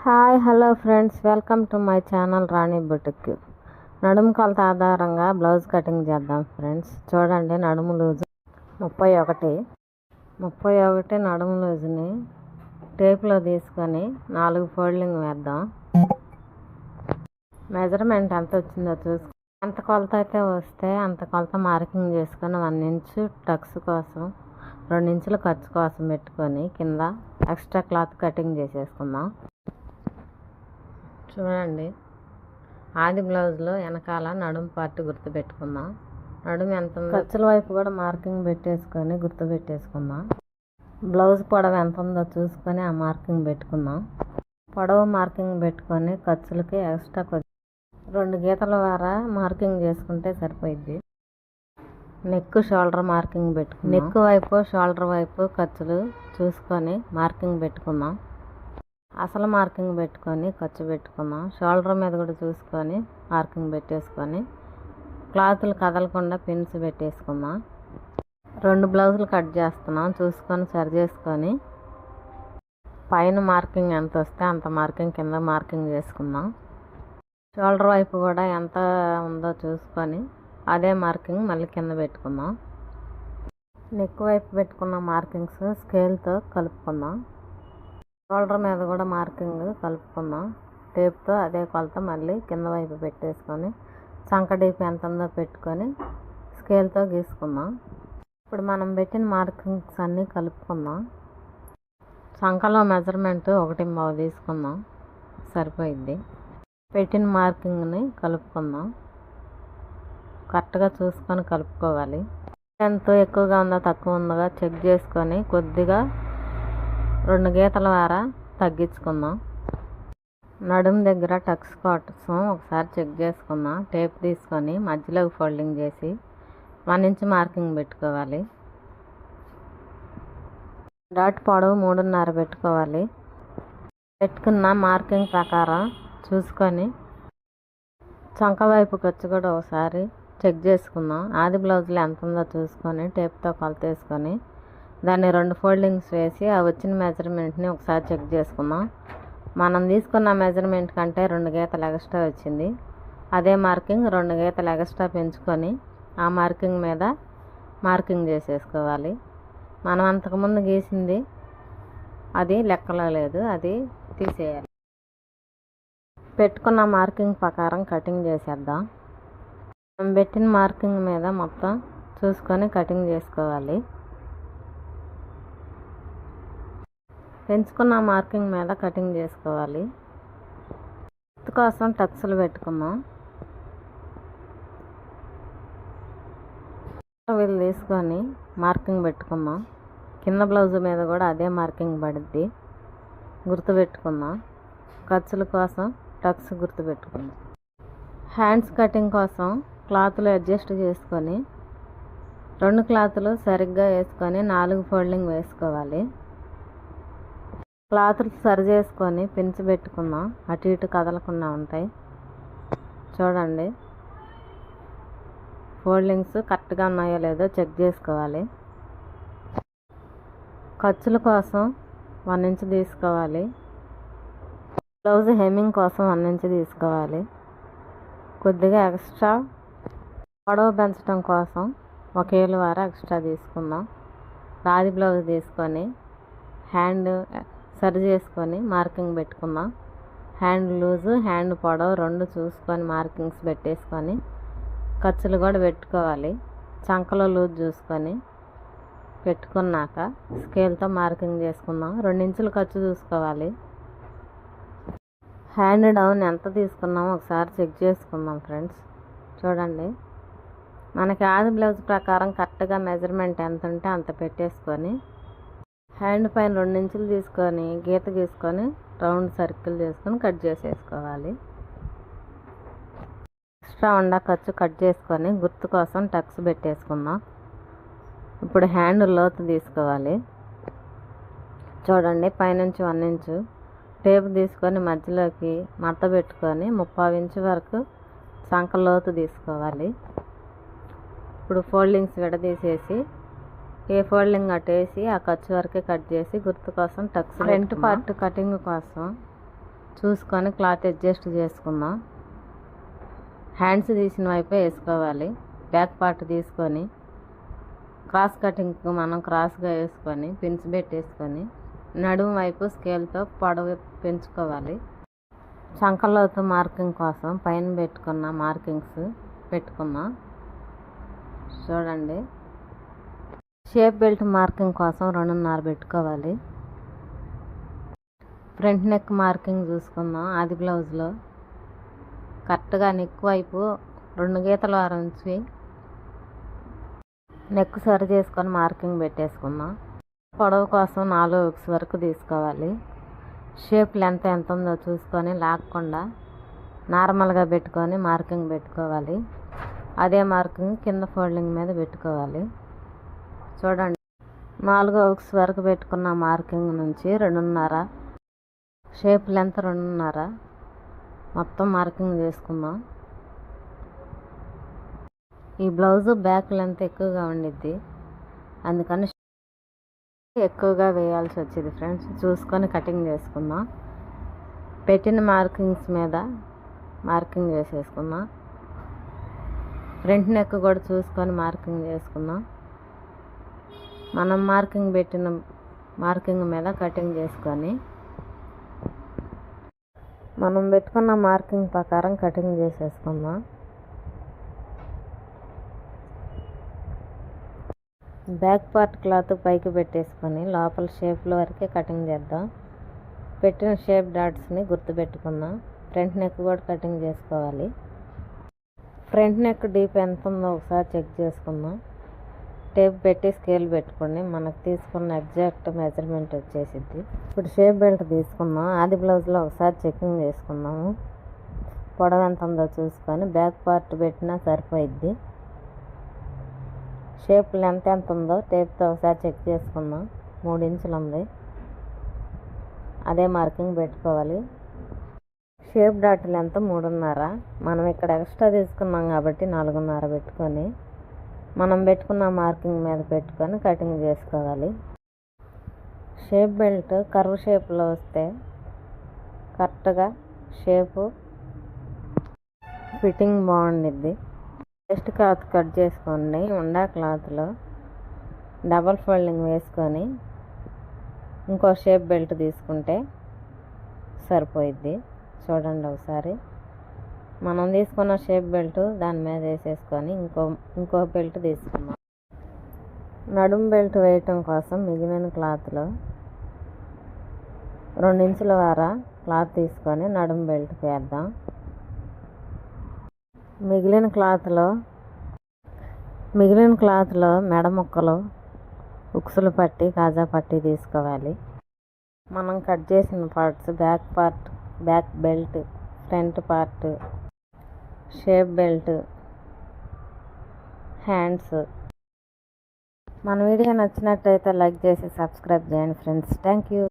Hi hello friends, welcome to my channel Rani boutique. నడుము కొలత ఆధారంగా బ్లౌజ్ కటింగ్ చేద్దాం ఫ్రెండ్స్. చూడండి, నడుము లూజు 31 నడుము లూజుని టేప్లో తీసుకొని 4 ఫోల్డింగ్ వేద్దాం. మెజర్మెంట్ ఎంత వచ్చిందో చూసుకొని ఎంత కొలత అయితే వస్తే అంత కొలత మార్కింగ్ చేసుకొని 1 ఇంచు టక్స్ కోసం, 2 ఇంచుల ఖర్చు కోసం పెట్టుకొని కింద ఎక్స్ట్రా క్లాత్ కటింగ్ చేసేసుకుందాం. చూడండి, ఆది బ్లౌజ్లో వెనకాల నడుము పార్ట్ గుర్తుపెట్టుకుందాం. నడుము ఎంత ఉందో ఖర్చుల వైపు కూడా మార్కింగ్ పెట్టేసుకొని గుర్తుపెట్టేసుకుందాం. బ్లౌజ్ పొడవు ఎంత ఉందో చూసుకొని ఆ మార్కింగ్ పెట్టుకుందాం. పొడవు మార్కింగ్ పెట్టుకొని ఖర్చులకి ఎక్స్ట్రా 2 గీతల వారా మార్కింగ్ చేసుకుంటే సరిపోయిద్ది. నెక్ షోల్డర్ మార్కింగ్ పెట్టుకుందాం. నెక్ వైపు షోల్డర్ వైపు ఖర్చులు చూసుకొని మార్కింగ్ పెట్టుకుందాం. అసలు మార్కింగ్ పెట్టుకొని ఖర్చు పెట్టుకుందాం. షోల్డర్ మీద కూడా చూసుకొని మార్కింగ్ పెట్టేసుకొని క్లాతులు కదలకుండా పిన్స్ పెట్టేసుకుందాం. 2 బ్లౌజులు కట్ చేస్తున్నాం, చూసుకొని సరి చేసుకొని పైన మార్కింగ్ ఎంత వస్తే అంత మార్కింగ్ కింద మార్కింగ్ చేసుకుందాం. షోల్డర్ వైపు కూడా ఎంత ఉందో చూసుకొని అదే మార్కింగ్ మళ్ళీ కింద పెట్టుకుందాం. నెక్ వైపు పెట్టుకున్న మార్కింగ్స్ స్కేల్తో కలుపుకుందాం. షోల్డర్ మీద కూడా మార్కింగ్ కలుపుకుందాం. టేప్తో అదే కొలత మళ్ళీ కింద వైపు పెట్టేసుకొని చంక డీప్ ఎంత ఉందో పెట్టుకొని స్కేల్తో గీసుకుందాం. ఇప్పుడు మనం పెట్టిన మార్కింగ్స్ అన్నీ కలుపుకుందాం. చంకలో మెజర్మెంట్ 1.5 తీసుకుందాం, సరిపోయిద్ది. పెట్టిన మార్కింగ్ని కలుపుకుందాం. కరెక్ట్గా చూసుకొని కలుపుకోవాలి. ఎంత ఎక్కువగా ఉందో తక్కువ ఉందో చెక్ చేసుకొని కొద్దిగా 2 గీతల వారా తగ్గించుకుందాం. నడుము దగ్గర టక్స్ కోసం ఒకసారి చెక్ చేసుకుందాం. టేప్ తీసుకొని మధ్యలోకి ఫోల్డింగ్ చేసి 1 ఇంచ్ మార్కింగ్ పెట్టుకోవాలి. డాట్ పొడవు 3.5 పెట్టుకోవాలి. పెట్టుకున్న మార్కింగ్ ప్రకారం చూసుకొని చంక వైపు ఖర్చు కూడా ఒకసారి చెక్ చేసుకుందాం. ఆది బ్లౌజ్లో ఎంత ఉందో చూసుకొని టేప్తో కొలత వేసుకొని దాన్ని 2 ఫోల్డింగ్స్ వేసి ఆ వచ్చిన మెజర్మెంట్ని ఒకసారి చెక్ చేసుకుందాం. మనం తీసుకున్న మెజర్మెంట్ కంటే 2 గీతలు ఎక్స్ట్రా వచ్చింది. అదే మార్కింగ్ 2 గీతలు ఎక్స్ట్రా పెంచుకొని ఆ మార్కింగ్ మీద మార్కింగ్ చేసేసుకోవాలి. మనం అంతకుముందు గీసింది అది లెక్కలో లేదు, అది తీసేయాలి. పెట్టుకున్న మార్కింగ్ ప్రకారం కటింగ్ చేసేద్దాం. మనం పెట్టిన మార్కింగ్ మీద మొత్తం చూసుకొని కటింగ్ చేసుకోవాలి. పెంచుకున్న మార్కింగ్ మీద కటింగ్ చేసుకోవాలి. ఎత్తు కోసం టక్స్లు పెట్టుకుందాం. వీళ్ళు తీసుకొని మార్కింగ్ పెట్టుకుందాం. కింద బ్లౌజ్ మీద కూడా అదే మార్కింగ్ పడుద్ది, గుర్తుపెట్టుకుందాం. ఖర్చుల కోసం టక్స్ గుర్తుపెట్టుకుందాం. హ్యాండ్స్ కటింగ్ కోసం క్లాతులు అడ్జస్ట్ చేసుకొని 2 క్లాతులు సరిగ్గా వేసుకొని 4 ఫోల్డింగ్ వేసుకోవాలి. క్లాతులు సరి చేసుకొని పిన్స్ పెట్టుకుందాం. అటు ఇటు కదలకుండా ఉంటాయి. చూడండి, ఫోల్డింగ్స్ కరెక్ట్గా ఉన్నాయో లేదో చెక్ చేసుకోవాలి. ఖర్చుల కోసం 1 ఇంచ్ తీసుకోవాలి. బ్లౌజ్ హెమ్మింగ్ కోసం 1 ఇంచ్ తీసుకోవాలి. కొద్దిగా ఎక్స్ట్రా పొడవు పెంచడం కోసం 1 ఏలు వారా ఎక్స్ట్రా తీసుకుందాం. ఆది బ్లౌజ్ తీసుకొని హ్యాండ్ సరి చేసుకొని మార్కింగ్ పెట్టుకుందాం. హ్యాండ్ లూజు హ్యాండ్ పొడవు 2 చూసుకొని మార్కింగ్స్ పెట్టేసుకొని ఖర్చులు కూడా పెట్టుకోవాలి. చంకలో లూజ్ చూసుకొని పెట్టుకున్నాక స్కేల్తో మార్కింగ్ చేసుకుందాం. 2 ఇంచుల ఖర్చు చూసుకోవాలి. హ్యాండ్ డౌన్ ఎంత తీసుకున్నామో ఒకసారి చెక్ చేసుకుందాం ఫ్రెండ్స్. చూడండి, మనకి ఆది బ్లౌజ్ ప్రకారం కరెక్ట్గా మెజర్మెంట్ ఎంత ఉంటే అంత పెట్టేసుకొని హ్యాండ్ పైన 2 ఇంచులు తీసుకొని గీత గీసుకొని రౌండ్ సర్కిల్ చేసుకొని కట్ చేసేసుకోవాలి. ఎక్స్ట్రా ఉండ ఖర్చు కట్ చేసుకొని గుర్తు కోసం టక్స్ పెట్టేసుకుందాం. ఇప్పుడు హ్యాండ్ లోతు తీసుకోవాలి. చూడండి, పైనుంచి 1 ఇంచు టేప్ తీసుకొని మధ్యలోకి మడత పెట్టుకొని 30 ఇంచు వరకు చంక లోతు తీసుకోవాలి. ఇప్పుడు ఫోల్డింగ్స్ విడదీసేసి ఏ ఫోల్డింగ్ అటేసి ఆ ఖర్చు వరకే కట్ చేసి గుర్తు కోసం టక్స్. ఫ్రంట్ పార్ట్ కటింగ్ కోసం చూసుకొని క్లాత్ అడ్జస్ట్ చేసుకుందాం. హ్యాండ్స్ తీసిన వైపే వేసుకోవాలి. బ్యాక్ పార్ట్ తీసుకొని క్రాస్ కటింగ్కి మనం క్రాస్గా వేసుకొని పిన్స్ పెట్టేసుకొని నడుము వైపు స్కేల్తో పొడవు పెంచుకోవాలి. చంకలోతు మార్కింగ్ కోసం పైన పెట్టుకున్న మార్కింగ్స్ పెట్టుకుందాం. చూడండి, షేప్ బెల్ట్ మార్కింగ్ కోసం 2.5 పెట్టుకోవాలి. ఫ్రంట్ నెక్ మార్కింగ్ చూసుకుందాం. ఆది బ్లౌజ్లో కరెక్ట్గా నెక్ వైపు 2 గీతల వారు ఉంచి నెక్ సరి చేసుకొని మార్కింగ్ పెట్టేసుకుందాం. పొడవు కోసం 4 హుక్స్ వరకు తీసుకోవాలి. షేప్ లెంత్ ఎంత ఉందో చూసుకొని లాక్కుండా నార్మల్గా పెట్టుకొని మార్కింగ్ పెట్టుకోవాలి. అదే మార్కింగ్ కింద ఫోల్డింగ్ మీద పెట్టుకోవాలి. చూడండి, 4 హుక్స్ వరకు పెట్టుకున్న మార్కింగ్ నుంచి 2.5 షేప్ లెంత్ 2.5 మొత్తం మార్కింగ్ చేసుకుందాం. ఈ బ్లౌజు బ్యాక్ లెంత్ ఎక్కువగా ఉండిద్ది, అందుకని ఎక్కువగా వేయాల్సి వచ్చింది ఫ్రెండ్స్. చూసుకొని కటింగ్ చేసుకుందాం. పెట్టిన మార్కింగ్స్ మీద మార్కింగ్ చేసేసుకుందాం. ఫ్రంట్ నెక్ కూడా చూసుకొని మార్కింగ్ చేసుకుందాం. మనం మార్కింగ్ పెట్టిన మార్కింగ్ మీద కటింగ్ చేసుకొని మనం పెట్టుకున్న మార్కింగ్ ప్రకారం కటింగ్ చేసేసుకుందాం. బ్యాక్ పార్ట్ క్లాత్ పైకి పెట్టేసుకొని లోపల షేప్ల వరకే కటింగ్ చేద్దాం. పెట్టిన షేప్ డాట్స్ని గుర్తుపెట్టుకుందాం. ఫ్రంట్ నెక్ కూడా కటింగ్ చేసుకోవాలి. ఫ్రంట్ నెక్ డీప్ ఎంత ఉందో ఒకసారి చెక్ చేసుకుందాం. టేప్ పెట్టి స్కేల్ పెట్టుకోండి. మనకు తీసుకున్న ఎగ్జాక్ట్ మెజర్మెంట్ వచ్చేసిద్ది. ఇప్పుడు షేప్ బెల్ట్ తీసుకుందాం. ఆది బ్లౌజ్లో ఒకసారి చెకింగ్ చేసుకుందాము. పొడవు ఎంత ఉందో చూసుకొని బ్యాక్ పార్ట్ పెట్టినా సరిపోయిద్ది. షేప్ లెంత్ ఎంత ఉందో టేప్తో ఒకసారి చెక్ చేసుకుందాం. 3 ఇంచులు ఉంది, అదే మార్కింగ్ పెట్టుకోవాలి. Shape dot length 3.5. మనం ఇక్కడ ఎక్స్ట్రా తీసుకున్నాం కాబట్టి 4.5 పెట్టుకొని మనం పెట్టుకున్న మార్కింగ్ మీద పెట్టుకొని కటింగ్ చేసుకోవాలి. షేప్ బెల్ట్ కర్వ్ షేప్లో వస్తే కరెక్ట్గా షేపు ఫిట్టింగ్ బాగుండిద్ది. చెస్ట్ క్లాత్ కట్ చేసుకోండి. ఉండా క్లాత్లో డబల్ ఫోల్డింగ్ వేసుకొని ఇంకో షేప్ బెల్ట్ తీసుకుంటే సరిపోయిద్ది. చూడండి ఒకసారి, మనం తీసుకున్న షేప్ బెల్ట్ దాని మీద వేసేసుకొని ఇంకో బెల్ట్ తీసుకున్నాం. నడుం బెల్ట్ వేయటం కోసం మిగిలిన క్లాత్లో 2 ఇంచుల వార క్లాత్ తీసుకొని నడుం బెల్ట్కి వేద్దాం. మిగిలిన క్లాత్లో మెడ ముక్కలు ఉక్సులు పట్టి కాజా పట్టి తీసుకోవాలి. మనం కట్ చేసిన parts back belt, front part, shape belt, hands. మన వీడియో నచ్చినట్టయితే లైక్ చేసి సబ్స్క్రైబ్ చేయండి ఫ్రెండ్స్. Thank you.